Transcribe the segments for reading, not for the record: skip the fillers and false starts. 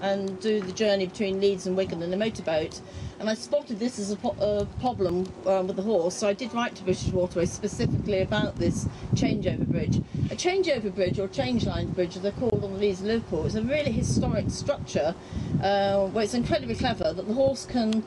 and do the journey between Leeds and Wigan in a motorboat, and I spotted this as a problem with the horse, so I did write to British Waterways specifically about this changeover bridge. A changeover bridge, or change line bridge as they're called on the Leeds and Liverpool, is a really historic structure where it's incredibly clever that the horse can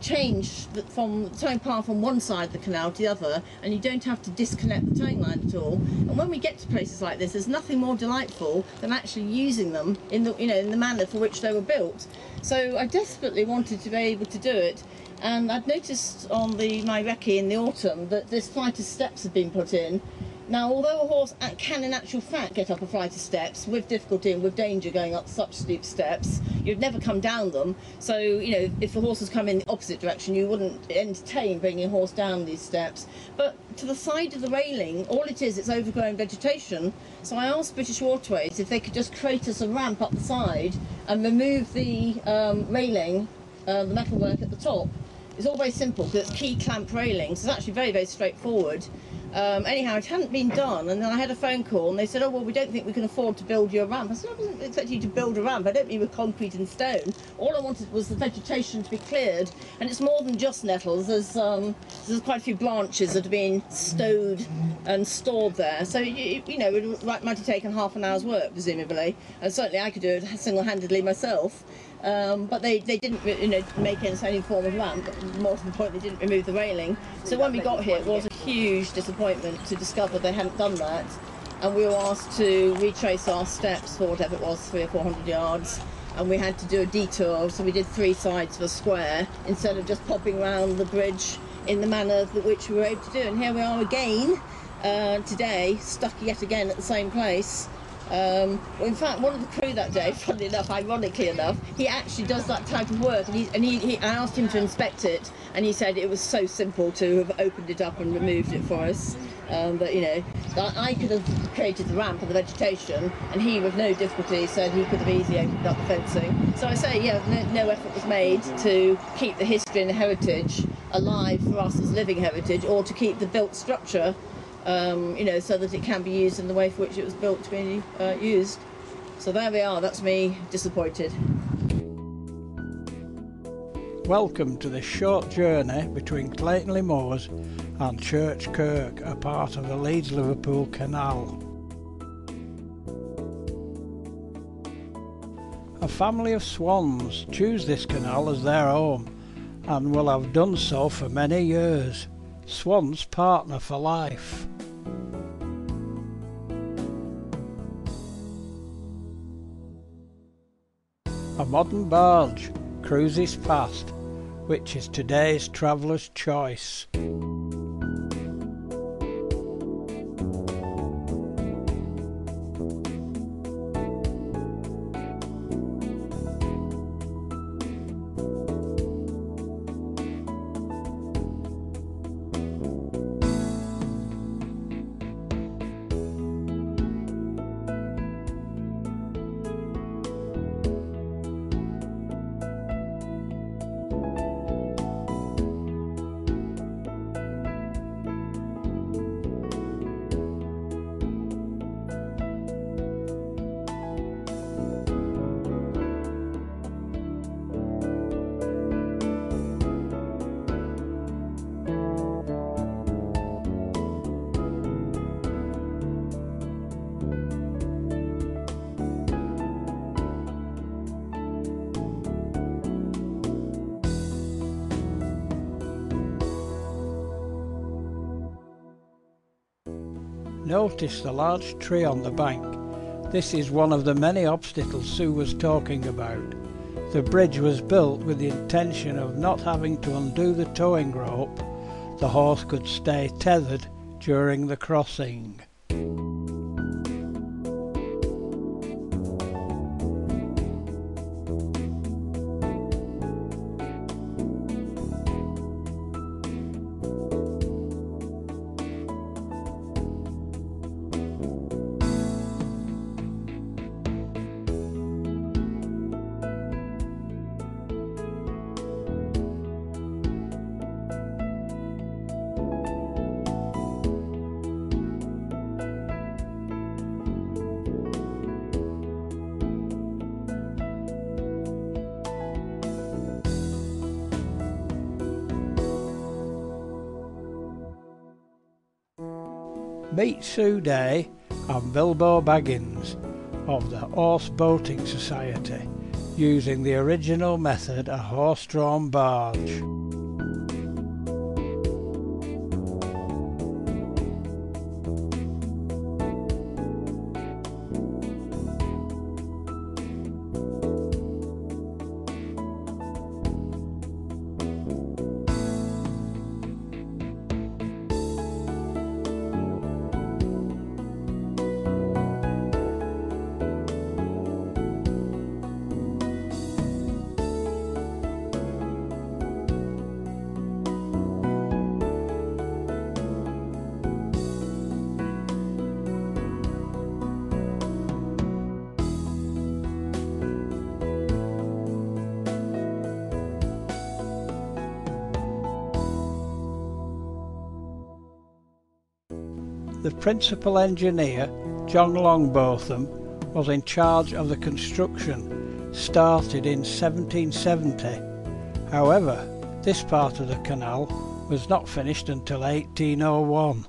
change from towing path from one side of the canal to the other, and you don't have to disconnect the towing line at all. And when we get to places like this, there's nothing more delightful than actually using them in the in the manner for which they were built. So I desperately wanted to be able to do it, and I'd noticed on my recce in the autumn that this flight of steps had been put in. Now, although a horse can in actual fact get up a flight of steps with difficulty and with danger going up such steep steps, you'd never come down them. So, if the horse was coming in the opposite direction, you wouldn't entertain bringing a horse down these steps. But to the side of the railing, all it is, it's overgrown vegetation. So I asked British Waterways if they could just create us a ramp up the side and remove the railing, the metalwork at the top. It's all very simple because it's key clamp railings. It's actually very, very straightforward. Anyhow, it hadn't been done, and then I had a phone call and they said, oh, well, we don't think we can afford to build you a ramp. I said, I wasn't expecting you to build a ramp. I don't mean with concrete and stone. All I wanted was the vegetation to be cleared, and it's more than just nettles. There's quite a few branches that have been stowed and stored there. So, it might have taken half an hour's work, presumably. And certainly I could do it single-handedly myself. But they didn't make any form of ramp. More to the point, they didn't remove the railing. So when we got here, it was a huge disappointment to discover they hadn't done that, and we were asked to retrace our steps for whatever it was, 300 or 400 yards, and we had to do a detour. So we did 3 sides of a square instead of just popping round the bridge in the manner which we were able to do. And here we are again today, stuck yet again at the same place. Well, in fact, one of the crew that day, funnily enough, ironically enough, he actually does that type of work, and I asked him to inspect it, and he said it was so simple to have opened it up and removed it for us. But I could have created the ramp and the vegetation, and he, with no difficulty, said he could have easily opened up the fencing. So I say, no effort was made to keep the history and the heritage alive for us as living heritage, or to keep the built structure so that it can be used in the way for which it was built to be used. So there we are, that's me disappointed. Welcome to this short journey between Claytonley Moors and Church Kirk, a part of the Leeds-Liverpool Canal. A family of swans choose this canal as their home and will have done so for many years. Swans partner for life. A modern barge cruises past, which is today's traveller's choice. Notice the large tree on the bank. This is one of the many obstacles Sue was talking about. The bridge was built with the intention of not having to undo the towing rope. The horse could stay tethered during the crossing. Meet Sue Day and Bilbo Baggins of the Horse Boating Society, using the original method, a horse-drawn barge. The principal engineer, John Longbotham, was in charge of the construction, started in 1770. However, this part of the canal was not finished until 1801.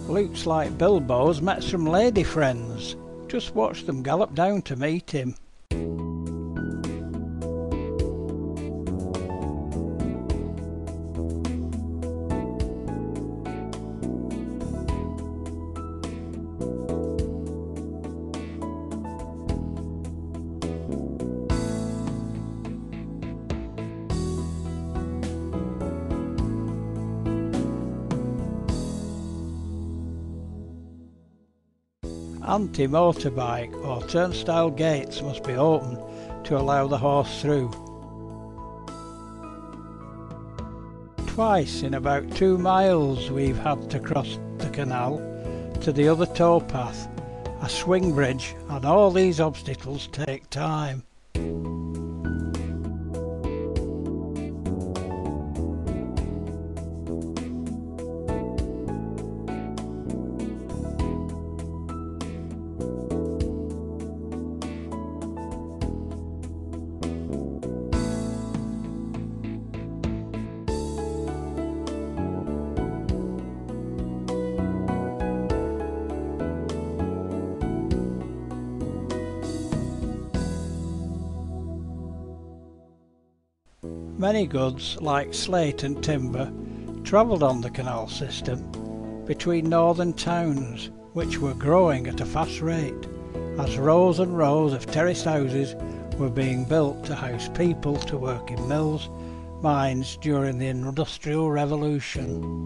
Looks like Bilbo's met some lady friends. Just watch them gallop down to meet him. Anti-motorbike or turnstile gates must be opened to allow the horse through. Twice in about 2 miles we've had to cross the canal to the other towpath, a swing bridge, and all these obstacles take time. Many goods, like slate and timber, travelled on the canal system between northern towns, which were growing at a fast rate, as rows and rows of terraced houses were being built to house people to work in mills, mines during the Industrial Revolution.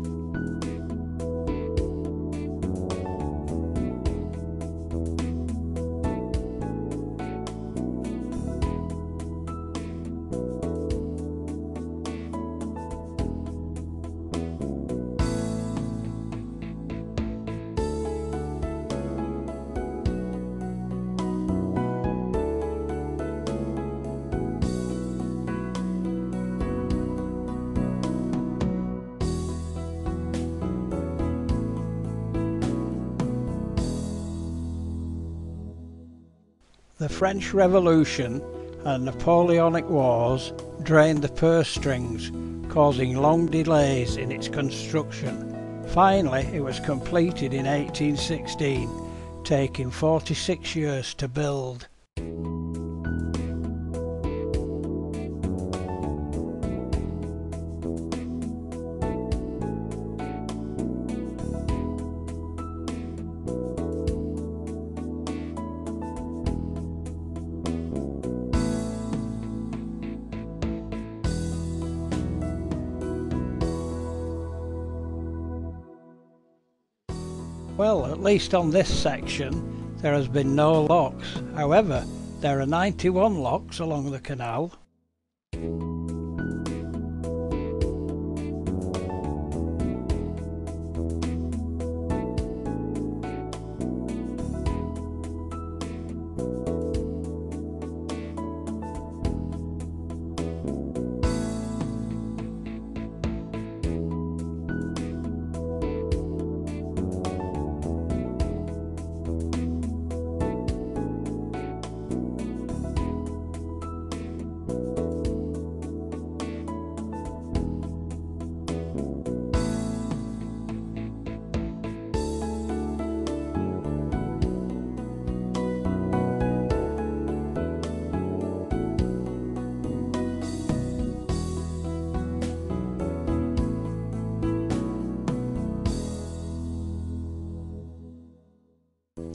The French Revolution and Napoleonic Wars drained the purse strings, causing long delays in its construction. Finally, it was completed in 1816, taking 46 years to build. Well, at least on this section there has been no locks. However, there are 91 locks along the canal.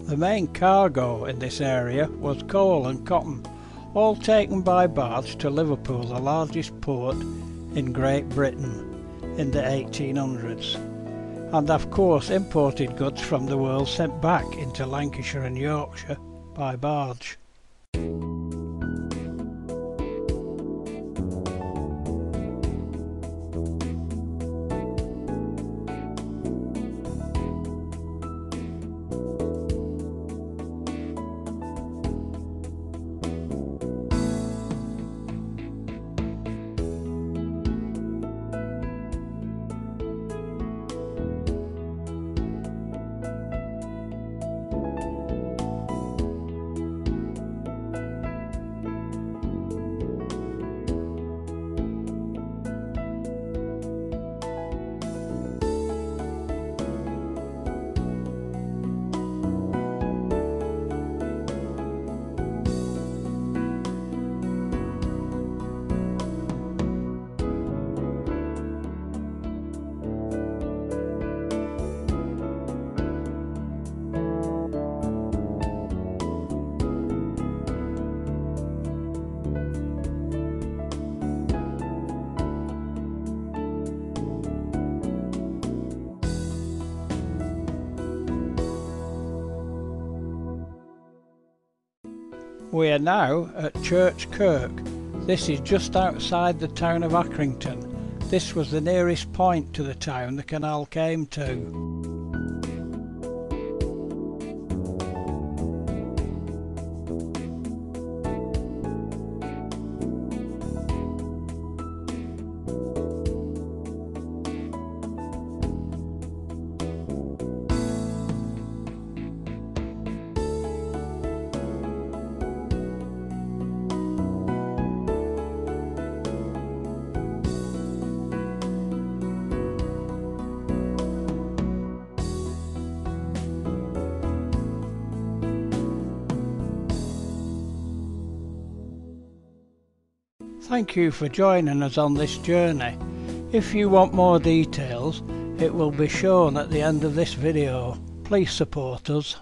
The main cargo in this area was coal and cotton, all taken by barge to Liverpool, the largest port in Great Britain, in the 1800s, and of course imported goods from the world sent back into Lancashire and Yorkshire by barge. We are now at Church Kirk. This is just outside the town of Accrington. This was the nearest point to the town the canal came to. Thank you for joining us on this journey. If you want more details, it will be shown at the end of this video. Please support us.